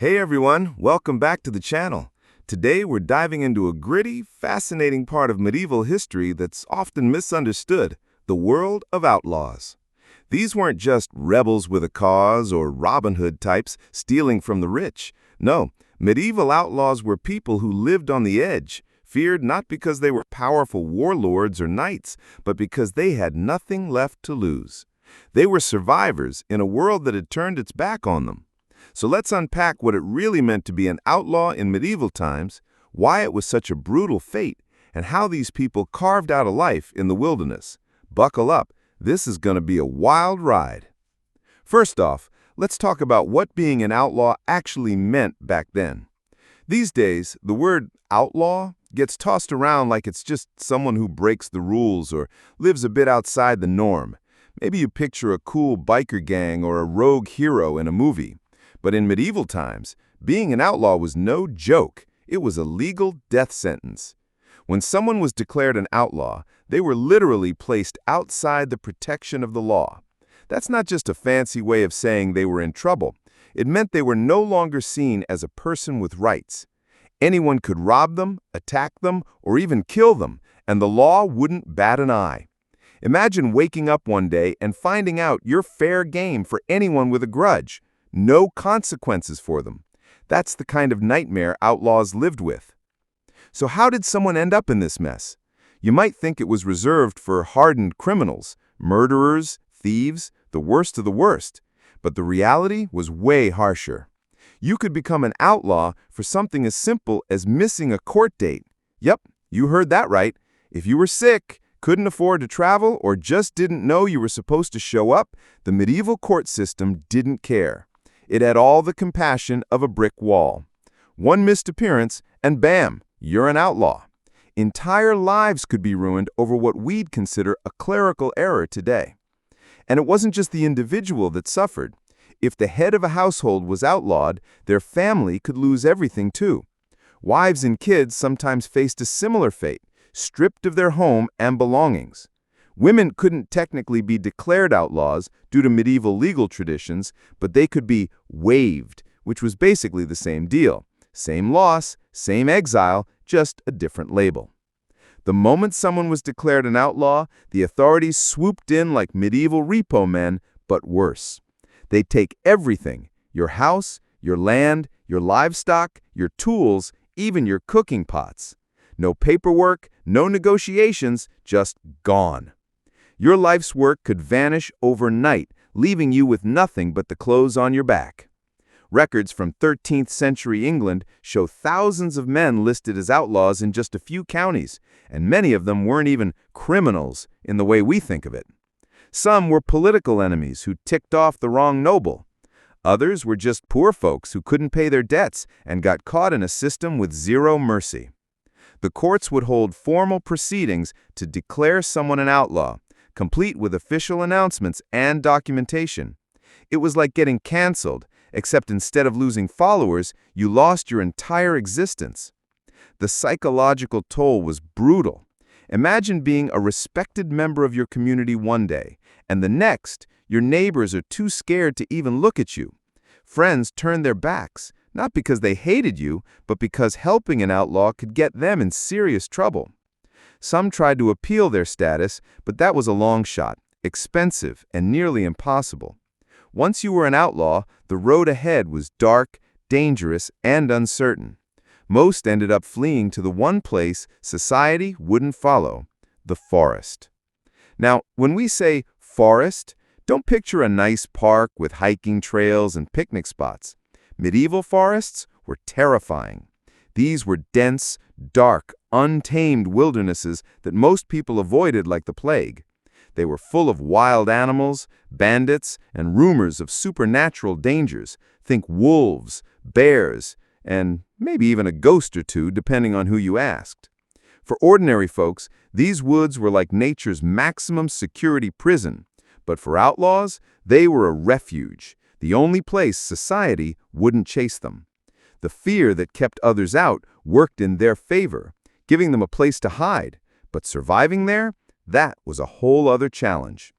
Hey everyone, welcome back to the channel. Today we're diving into a gritty, fascinating part of medieval history that's often misunderstood, the world of outlaws. These weren't just rebels with a cause or Robin Hood types stealing from the rich. No, medieval outlaws were people who lived on the edge, feared not because they were powerful warlords or knights, but because they had nothing left to lose. They were survivors in a world that had turned its back on them. So let's unpack what it really meant to be an outlaw in medieval times, why it was such a brutal fate, and how these people carved out a life in the wilderness. Buckle up, this is going to be a wild ride. First off, let's talk about what being an outlaw actually meant back then. These days, the word outlaw gets tossed around like it's just someone who breaks the rules or lives a bit outside the norm. Maybe you picture a cool biker gang or a rogue hero in a movie. But in medieval times, being an outlaw was no joke. It was a legal death sentence. When someone was declared an outlaw, they were literally placed outside the protection of the law. That's not just a fancy way of saying they were in trouble. It meant they were no longer seen as a person with rights. Anyone could rob them, attack them, or even kill them, and the law wouldn't bat an eye. Imagine waking up one day and finding out you're fair game for anyone with a grudge. No consequences for them. That's the kind of nightmare outlaws lived with. So how did someone end up in this mess? You might think it was reserved for hardened criminals, murderers, thieves, the worst of the worst. But the reality was way harsher. You could become an outlaw for something as simple as missing a court date. Yep, you heard that right. If you were sick, couldn't afford to travel, or just didn't know you were supposed to show up, the medieval court system didn't care. It had all the compassion of a brick wall. One missed appearance, and bam, you're an outlaw. Entire lives could be ruined over what we'd consider a clerical error today. And it wasn't just the individual that suffered. If the head of a household was outlawed, their family could lose everything too. Wives and kids sometimes faced a similar fate, stripped of their home and belongings. Women couldn't technically be declared outlaws due to medieval legal traditions, but they could be waived, which was basically the same deal. Same loss, same exile, just a different label. The moment someone was declared an outlaw, the authorities swooped in like medieval repo men, but worse. They'd take everything, your house, your land, your livestock, your tools, even your cooking pots. No paperwork, no negotiations, just gone. Your life's work could vanish overnight, leaving you with nothing but the clothes on your back. Records from 13th century England show thousands of men listed as outlaws in just a few counties, and many of them weren't even criminals in the way we think of it. Some were political enemies who ticked off the wrong noble. Others were just poor folks who couldn't pay their debts and got caught in a system with zero mercy. The courts would hold formal proceedings to declare someone an outlaw, complete with official announcements and documentation. It was like getting canceled, except instead of losing followers, you lost your entire existence. The psychological toll was brutal. Imagine being a respected member of your community one day, and the next, your neighbors are too scared to even look at you. Friends turned their backs, not because they hated you, but because helping an outlaw could get them in serious trouble. Some tried to appeal their status, but that was a long shot, expensive, and nearly impossible. Once you were an outlaw, the road ahead was dark, dangerous, and uncertain. Most ended up fleeing to the one place society wouldn't follow, the forest. Now, when we say forest, don't picture a nice park with hiking trails and picnic spots. Medieval forests were terrifying. These were dense, dark, untamed wildernesses that most people avoided like the plague. They were full of wild animals, bandits, and rumors of supernatural dangers. Think wolves, bears, and maybe even a ghost or two, depending on who you asked. For ordinary folks, these woods were like nature's maximum security prison. But for outlaws, they were a refuge, the only place society wouldn't chase them. The fear that kept others out worked in their favor, giving them a place to hide. But surviving there, that was a whole other challenge.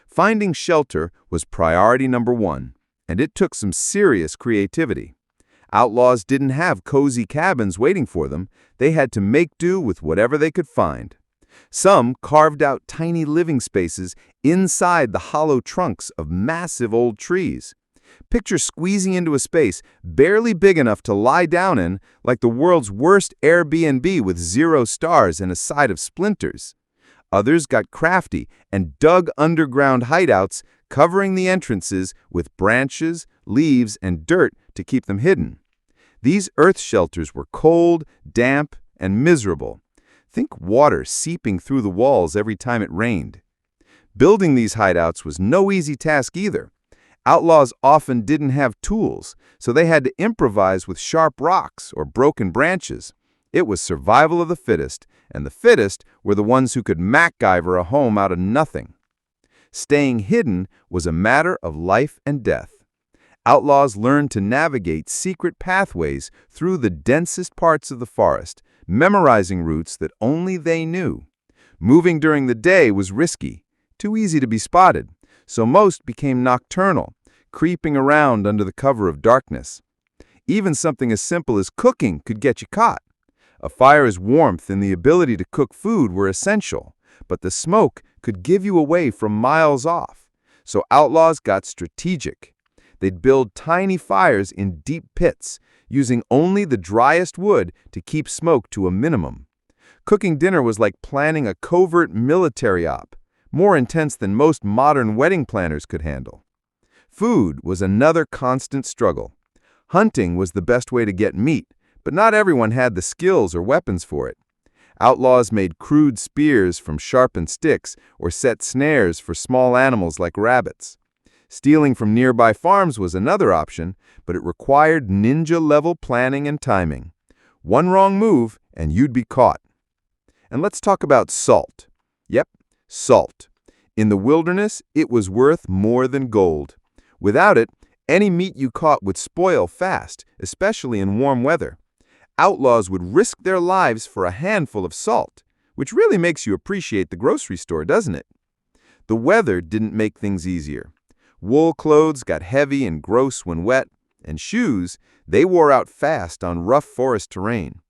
Finding shelter was priority number one, and it took some serious creativity. Outlaws didn't have cozy cabins waiting for them. They had to make do with whatever they could find. Some carved out tiny living spaces inside the hollow trunks of massive old trees. Picture squeezing into a space barely big enough to lie down in, like the world's worst Airbnb with 0 stars and a side of splinters. Others got crafty and dug underground hideouts, covering the entrances with branches, leaves, and dirt to keep them hidden. These earth shelters were cold, damp, and miserable. Think water seeping through the walls every time it rained. Building these hideouts was no easy task either. Outlaws often didn't have tools, so they had to improvise with sharp rocks or broken branches. It was survival of the fittest, and the fittest were the ones who could MacGyver a home out of nothing. Staying hidden was a matter of life and death. Outlaws learned to navigate secret pathways through the densest parts of the forest, memorizing routes that only they knew. Moving during the day was risky, too easy to be spotted, so most became nocturnal, creeping around under the cover of darkness. Even something as simple as cooking could get you caught. A fire's warmth and the ability to cook food were essential, but the smoke could give you away from miles off. So outlaws got strategic. They'd build tiny fires in deep pits, using only the driest wood to keep smoke to a minimum. Cooking dinner was like planning a covert military op, more intense than most modern wedding planners could handle. Food was another constant struggle. Hunting was the best way to get meat, but not everyone had the skills or weapons for it. Outlaws made crude spears from sharpened sticks or set snares for small animals like rabbits. Stealing from nearby farms was another option, but it required ninja-level planning and timing. One wrong move, and you'd be caught. And let's talk about salt. Yep, salt. In the wilderness, it was worth more than gold. Without it, any meat you caught would spoil fast, especially in warm weather. Outlaws would risk their lives for a handful of salt, which really makes you appreciate the grocery store, doesn't it? The weather didn't make things easier. Wool clothes got heavy and gross when wet, and shoes, they wore out fast on rough forest terrain.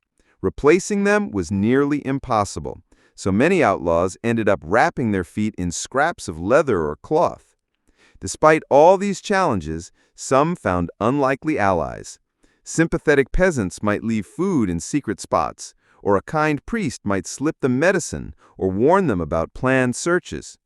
Replacing them was nearly impossible, so many outlaws ended up wrapping their feet in scraps of leather or cloth. Despite all these challenges, some found unlikely allies. Sympathetic peasants might leave food in secret spots, or a kind priest might slip them medicine or warn them about planned searches.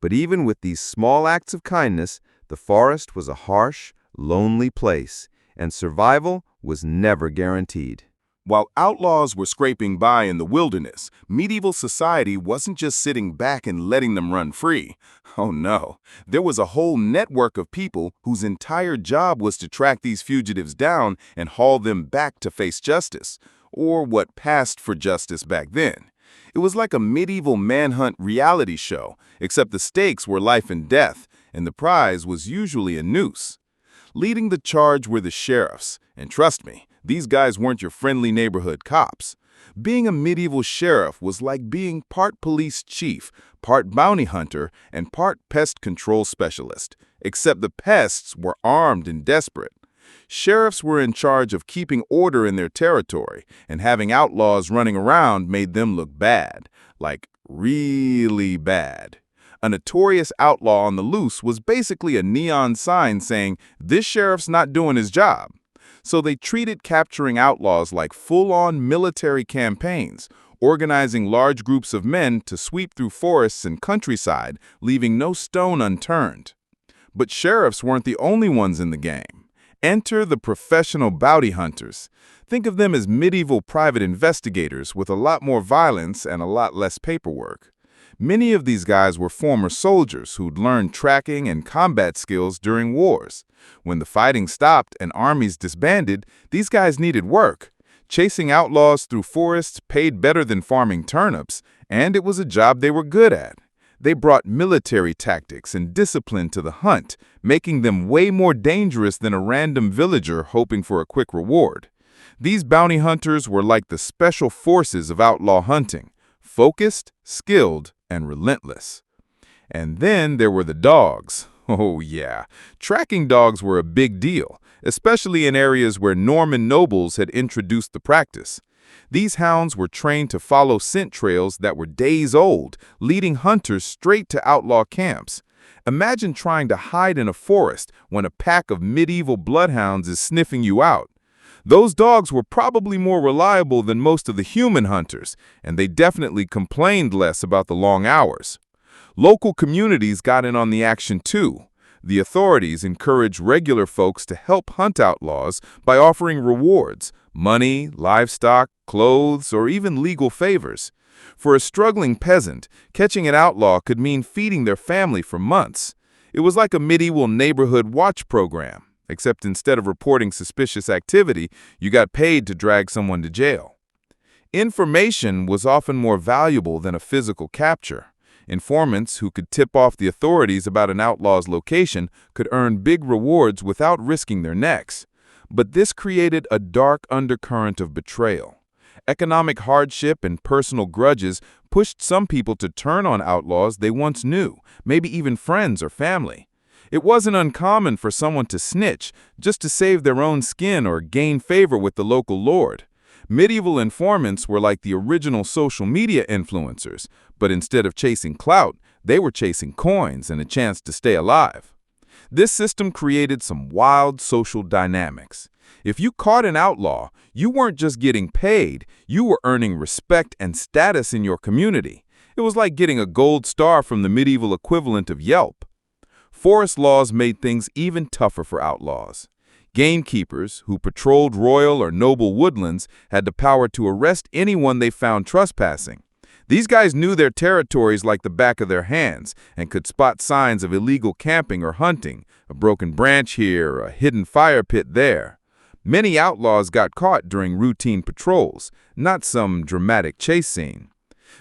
But even with these small acts of kindness, the forest was a harsh, lonely place, and survival was never guaranteed. While outlaws were scraping by in the wilderness, medieval society wasn't just sitting back and letting them run free. Oh no, there was a whole network of people whose entire job was to track these fugitives down and haul them back to face justice, or what passed for justice back then. It was like a medieval manhunt reality show, except the stakes were life and death, and the prize was usually a noose. Leading the charge were the sheriffs, and trust me, these guys weren't your friendly neighborhood cops. Being a medieval sheriff was like being part police chief, part bounty hunter, and part pest control specialist, except the pests were armed and desperate. Sheriffs were in charge of keeping order in their territory, and having outlaws running around made them look bad, like really bad. A notorious outlaw on the loose was basically a neon sign saying, "This sheriff's not doing his job." So they treated capturing outlaws like full-on military campaigns, organizing large groups of men to sweep through forests and countryside, leaving no stone unturned. But sheriffs weren't the only ones in the game. Enter the professional bounty hunters. Think of them as medieval private investigators with a lot more violence and a lot less paperwork. Many of these guys were former soldiers who'd learned tracking and combat skills during wars. When the fighting stopped and armies disbanded, these guys needed work. Chasing outlaws through forests paid better than farming turnips, and it was a job they were good at. They brought military tactics and discipline to the hunt, making them way more dangerous than a random villager hoping for a quick reward. These bounty hunters were like the special forces of outlaw hunting, focused, skilled, and relentless. And then there were the dogs. Oh, yeah. Tracking dogs were a big deal, especially in areas where Norman nobles had introduced the practice. These hounds were trained to follow scent trails that were days old, leading hunters straight to outlaw camps. Imagine trying to hide in a forest when a pack of medieval bloodhounds is sniffing you out. Those dogs were probably more reliable than most of the human hunters, and they definitely complained less about the long hours. Local communities got in on the action too. The authorities encouraged regular folks to help hunt outlaws by offering rewards, money, livestock, clothes, or even legal favors. For a struggling peasant, catching an outlaw could mean feeding their family for months. It was like a medieval neighborhood watch program, except instead of reporting suspicious activity, you got paid to drag someone to jail. Information was often more valuable than a physical capture. Informants who could tip off the authorities about an outlaw's location could earn big rewards without risking their necks. But this created a dark undercurrent of betrayal. Economic hardship and personal grudges pushed some people to turn on outlaws they once knew, maybe even friends or family. It wasn't uncommon for someone to snitch just to save their own skin or gain favor with the local lord. Medieval informants were like the original social media influencers, but instead of chasing clout, they were chasing coins and a chance to stay alive. This system created some wild social dynamics. If you caught an outlaw, you weren't just getting paid, you were earning respect and status in your community. It was like getting a gold star from the medieval equivalent of Yelp. Forest laws made things even tougher for outlaws. Gamekeepers, who patrolled royal or noble woodlands, had the power to arrest anyone they found trespassing. These guys knew their territories like the back of their hands and could spot signs of illegal camping or hunting, a broken branch here, a hidden fire pit there. Many outlaws got caught during routine patrols, not some dramatic chase scene.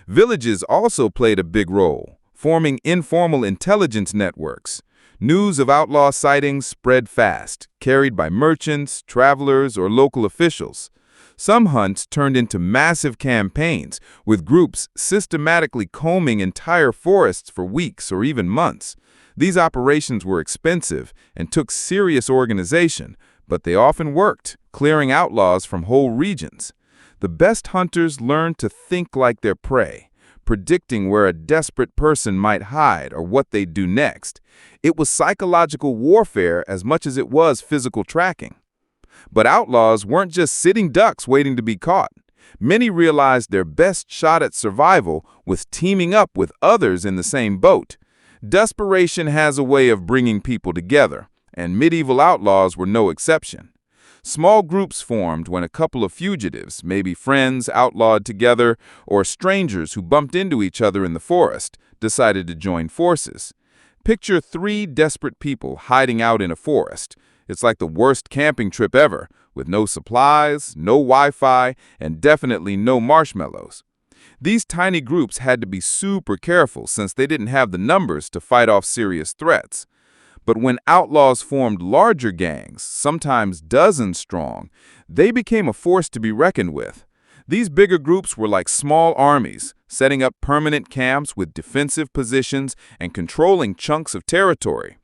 Villages also played a big role, forming informal intelligence networks. News of outlaw sightings spread fast, carried by merchants, travelers, or local officials. Some hunts turned into massive campaigns, with groups systematically combing entire forests for weeks or even months. These operations were expensive and took serious organization, but they often worked, clearing outlaws from whole regions. The best hunters learned to think like their prey, predicting where a desperate person might hide or what they'd do next. It was psychological warfare as much as it was physical tracking. But outlaws weren't just sitting ducks waiting to be caught. Many realized their best shot at survival was teaming up with others in the same boat. Desperation has a way of bringing people together, and medieval outlaws were no exception. Small groups formed when a couple of fugitives, maybe friends outlawed together, or strangers who bumped into each other in the forest, decided to join forces. Picture 3 desperate people hiding out in a forest. It's like the worst camping trip ever, with no supplies, no Wi-Fi, and definitely no marshmallows. These tiny groups had to be super careful since they didn't have the numbers to fight off serious threats. But when outlaws formed larger gangs, sometimes dozens strong, they became a force to be reckoned with. These bigger groups were like small armies, setting up permanent camps with defensive positions and controlling chunks of territory.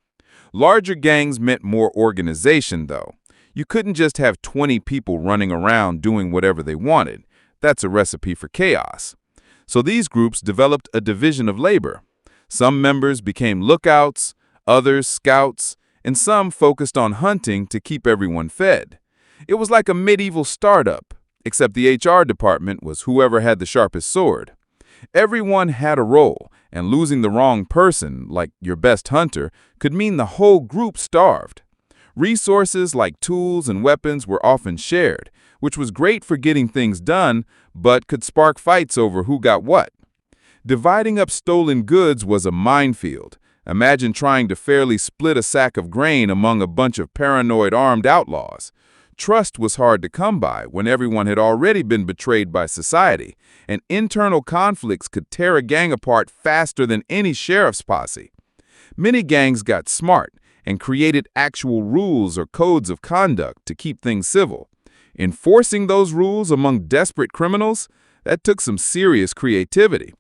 Larger gangs meant more organization, though. You couldn't just have 20 people running around doing whatever they wanted. That's a recipe for chaos. So these groups developed a division of labor. Some members became lookouts, others scouts, and some focused on hunting to keep everyone fed. It was like a medieval startup, except the HR department was whoever had the sharpest sword. Everyone had a role, and losing the wrong person, like your best hunter, could mean the whole group starved. Resources like tools and weapons were often shared, which was great for getting things done, but could spark fights over who got what. Dividing up stolen goods was a minefield. Imagine trying to fairly split a sack of grain among a bunch of paranoid armed outlaws. Trust was hard to come by when everyone had already been betrayed by society, and internal conflicts could tear a gang apart faster than any sheriff's posse. Many gangs got smart and created actual rules or codes of conduct to keep things civil. Enforcing those rules among desperate criminals, that took some serious creativity.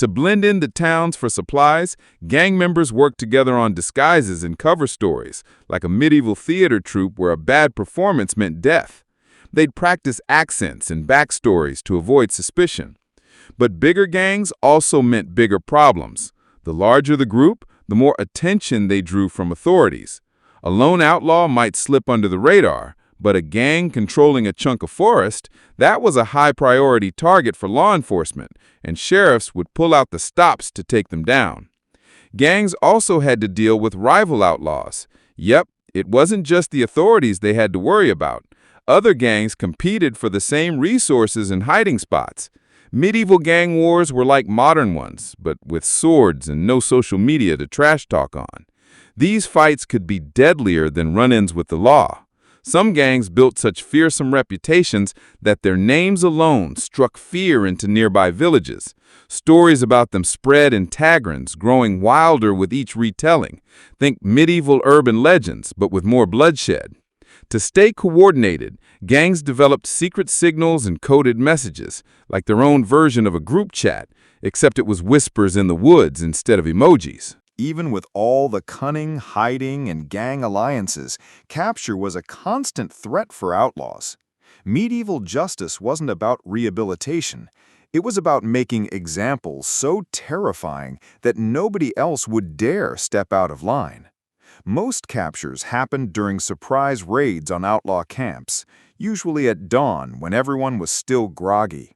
To blend into towns for supplies, gang members worked together on disguises and cover stories, like a medieval theater troupe where a bad performance meant death. They'd practice accents and backstories to avoid suspicion. But bigger gangs also meant bigger problems. The larger the group, the more attention they drew from authorities. A lone outlaw might slip under the radar, but a gang controlling a chunk of forest, that was a high-priority target for law enforcement, and sheriffs would pull out the stops to take them down. Gangs also had to deal with rival outlaws. Yep, it wasn't just the authorities they had to worry about. Other gangs competed for the same resources and hiding spots. Medieval gang wars were like modern ones, but with swords and no social media to trash talk on. These fights could be deadlier than run-ins with the law. Some gangs built such fearsome reputations that their names alone struck fear into nearby villages. Stories about them spread in tagrins, growing wilder with each retelling. Think medieval urban legends, but with more bloodshed. To stay coordinated, gangs developed secret signals and coded messages, like their own version of a group chat, except it was whispers in the woods instead of emojis. Even with all the cunning, hiding, and gang alliances, capture was a constant threat for outlaws. Medieval justice wasn't about rehabilitation. It was about making examples so terrifying that nobody else would dare step out of line. Most captures happened during surprise raids on outlaw camps, usually at dawn when everyone was still groggy.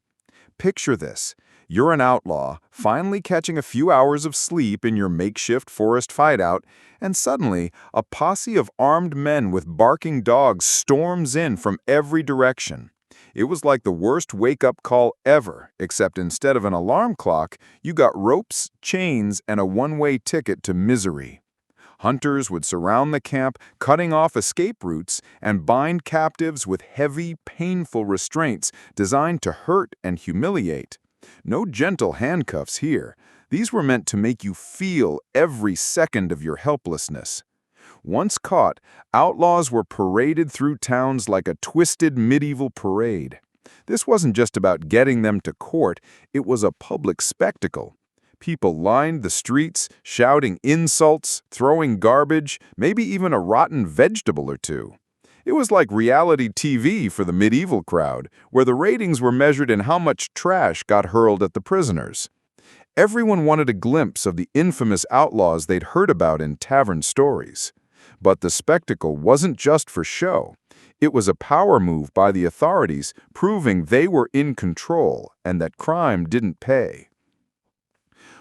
Picture this. You're an outlaw, finally catching a few hours of sleep in your makeshift forest fightout, and suddenly a posse of armed men with barking dogs storms in from every direction. It was like the worst wake-up call ever, except instead of an alarm clock, you got ropes, chains, and a one-way ticket to misery. Hunters would surround the camp, cutting off escape routes, and bind captives with heavy, painful restraints designed to hurt and humiliate. No gentle handcuffs here. These were meant to make you feel every second of your helplessness. Once caught, outlaws were paraded through towns like a twisted medieval parade. This wasn't just about getting them to court, it was a public spectacle. People lined the streets, shouting insults, throwing garbage, maybe even a rotten vegetable or two. It was like reality TV for the medieval crowd, where the ratings were measured in how much trash got hurled at the prisoners. Everyone wanted a glimpse of the infamous outlaws they'd heard about in tavern stories. But the spectacle wasn't just for show. It was a power move by the authorities, proving they were in control and that crime didn't pay.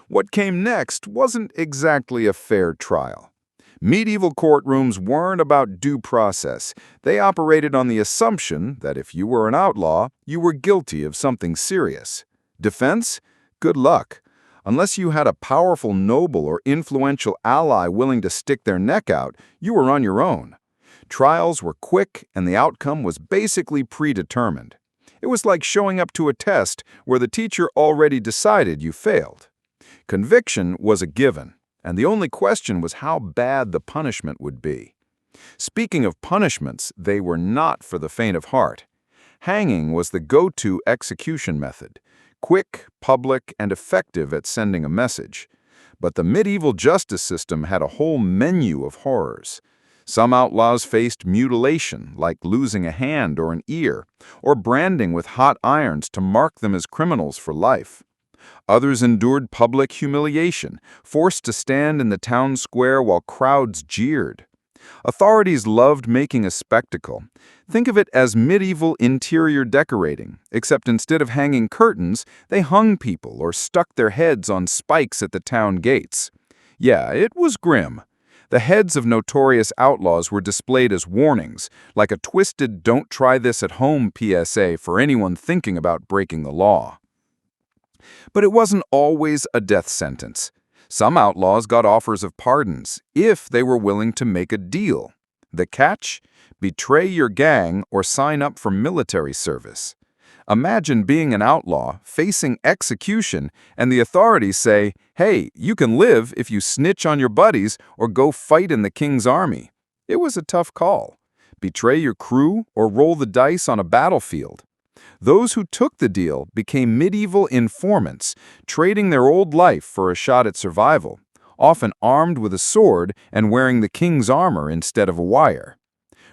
What came next wasn't exactly a fair trial. Medieval courtrooms weren't about due process. They operated on the assumption that if you were an outlaw, you were guilty of something serious. Defense? Good luck. Unless you had a powerful noble or influential ally willing to stick their neck out, you were on your own. Trials were quick, and the outcome was basically predetermined. It was like showing up to a test where the teacher already decided you failed. Conviction was a given, and the only question was how bad the punishment would be. Speaking of punishments, they were not for the faint of heart. Hanging was the go-to execution method, quick, public, and effective at sending a message. But the medieval justice system had a whole menu of horrors. Some outlaws faced mutilation, like losing a hand or an ear, or branding with hot irons to mark them as criminals for life. Others endured public humiliation, forced to stand in the town square while crowds jeered. Authorities loved making a spectacle. Think of it as medieval interior decorating, except instead of hanging curtains, they hung people or stuck their heads on spikes at the town gates. Yeah, it was grim. The heads of notorious outlaws were displayed as warnings, like a twisted "don't try this at home" PSA for anyone thinking about breaking the law. But it wasn't always a death sentence. Some outlaws got offers of pardons if they were willing to make a deal. The catch? Betray your gang or sign up for military service. Imagine being an outlaw, facing execution, and the authorities say, "Hey, you can live if you snitch on your buddies or go fight in the king's army." It was a tough call. Betray your crew or roll the dice on a battlefield. Those who took the deal became medieval informants, trading their old life for a shot at survival, often armed with a sword and wearing the king's armor instead of a wire.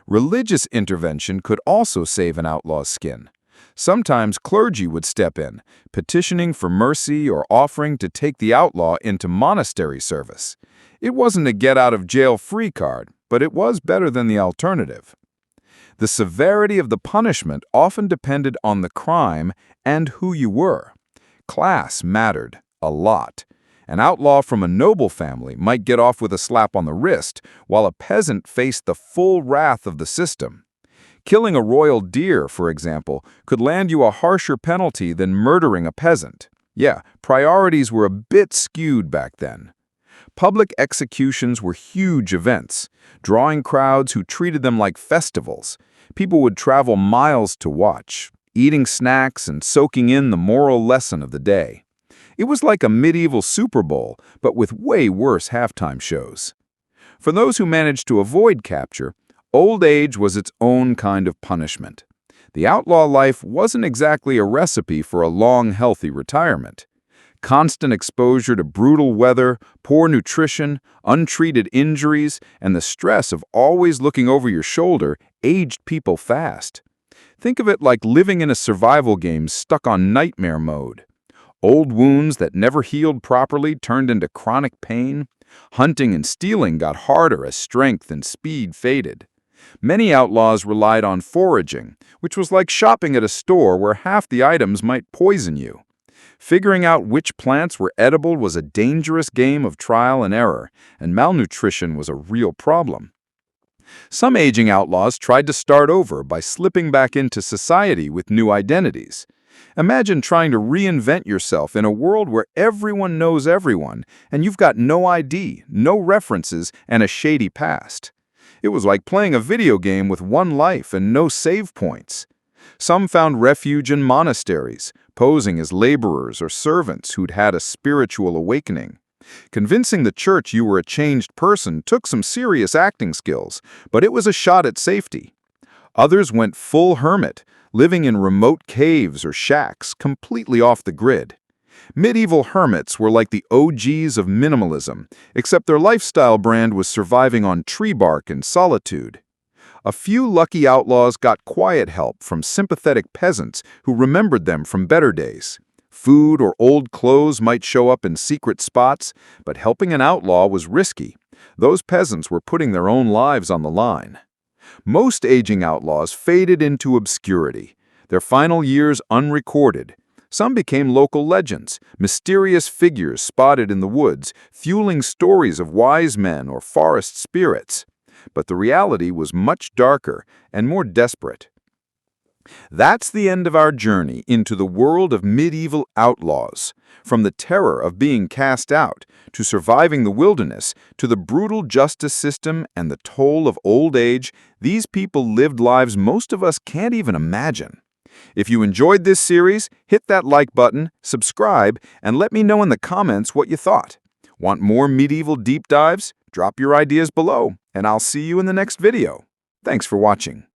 Religious intervention could also save an outlaw's skin. Sometimes clergy would step in, petitioning for mercy or offering to take the outlaw into monastery service. It wasn't a get-out-of-jail-free card, but it was better than the alternative. The severity of the punishment often depended on the crime and who you were. Class mattered a lot. An outlaw from a noble family might get off with a slap on the wrist, while a peasant faced the full wrath of the system. Killing a royal deer, for example, could land you a harsher penalty than murdering a peasant. Yeah, priorities were a bit skewed back then. Public executions were huge events, drawing crowds who treated them like festivals. People would travel miles to watch, eating snacks and soaking in the moral lesson of the day. It was like a medieval Super Bowl, but with way worse halftime shows. For those who managed to avoid capture, old age was its own kind of punishment. The outlaw life wasn't exactly a recipe for a long, healthy retirement. Constant exposure to brutal weather, poor nutrition, untreated injuries, and the stress of always looking over your shoulder aged people fast. Think of it like living in a survival game stuck on nightmare mode. Old wounds that never healed properly turned into chronic pain. Hunting and stealing got harder as strength and speed faded. Many outlaws relied on foraging, which was like shopping at a store where half the items might poison you. Figuring out which plants were edible was a dangerous game of trial and error, and malnutrition was a real problem. Some aging outlaws tried to start over by slipping back into society with new identities. Imagine trying to reinvent yourself in a world where everyone knows everyone, and you've got no ID, no references, and a shady past. It was like playing a video game with one life and no save points. Some found refuge in monasteries, posing as laborers or servants who'd had a spiritual awakening. Convincing the church you were a changed person took some serious acting skills, but it was a shot at safety. Others went full hermit, living in remote caves or shacks completely off the grid. Medieval hermits were like the OGs of minimalism, except their lifestyle brand was surviving on tree bark and solitude. A few lucky outlaws got quiet help from sympathetic peasants who remembered them from better days. Food or old clothes might show up in secret spots, but helping an outlaw was risky. Those peasants were putting their own lives on the line. Most aging outlaws faded into obscurity, their final years unrecorded. Some became local legends, mysterious figures spotted in the woods, fueling stories of wise men or forest spirits. But the reality was much darker and more desperate. That's the end of our journey into the world of medieval outlaws. From the terror of being cast out, to surviving the wilderness, to the brutal justice system and the toll of old age, these people lived lives most of us can't even imagine. If you enjoyed this series, hit that like button, subscribe, and let me know in the comments what you thought. Want more medieval deep dives? Drop your ideas below, and I'll see you in the next video. Thanks for watching.